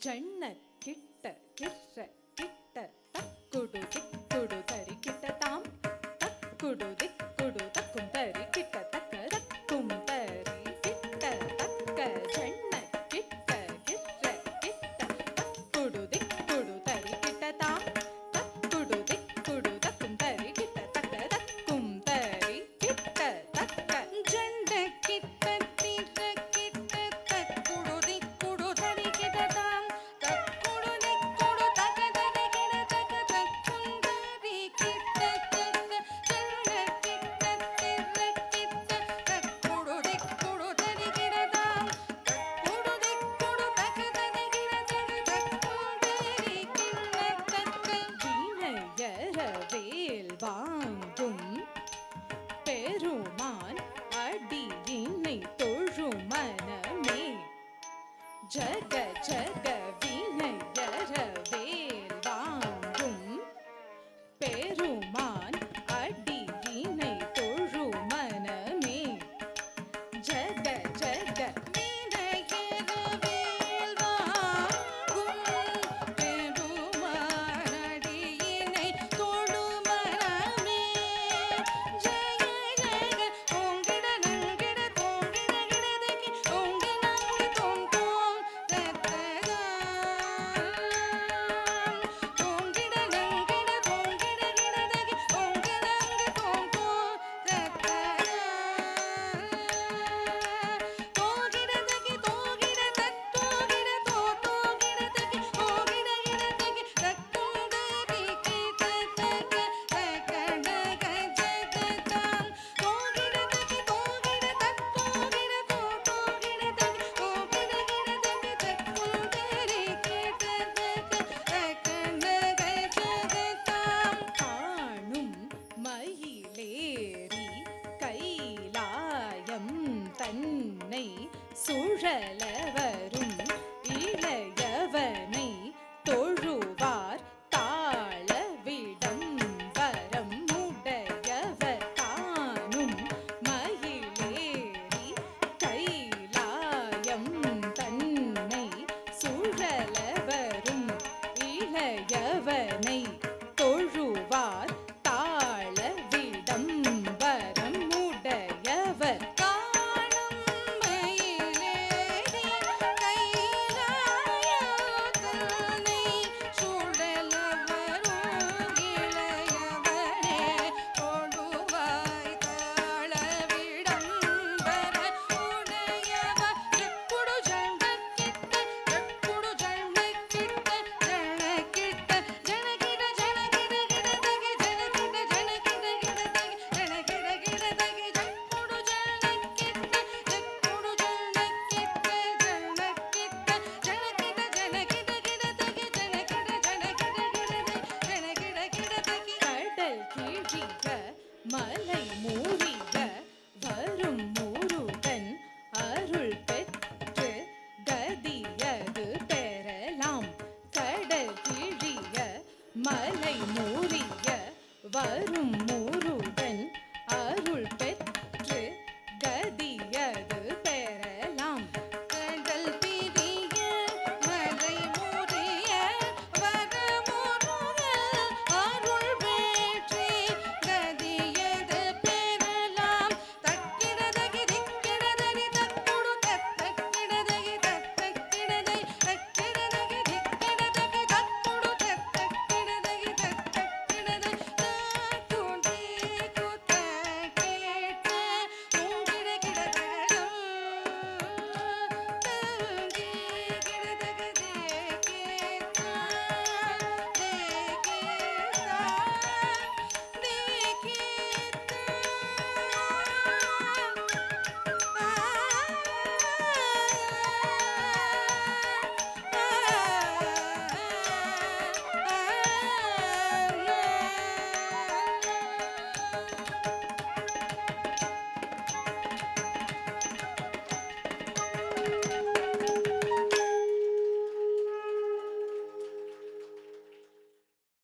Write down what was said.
ஜண்ண கிட்ட கிட்ட கிட்ட தக்குடு திக்குடு தரி கிட்ட தாம் தக்குடு திக்குடு தக்கும் தரி கிட்ட தக்க தக்கும் தரி கிட்ட தக்க ஜண்ண கிட்ட கிட்ட கிட்ட தக்குடு திக்குடு தரி கிட்ட தாம் தக்குடு திக்குடு தக்கும் தரி கிட்ட தக்க தக்கும் தரி கிட்ட தக்க ஜண்ண கிட்ட வேல் வாங்கும் பெருமான் அடியினை தொழும் மனமே ஜக ஜக வினையர வேல் வாங்கும் பெருமான் அடியினை தொழும் மனமே ஜக ஜக கைலாயம் தன்னை சுழல வரும்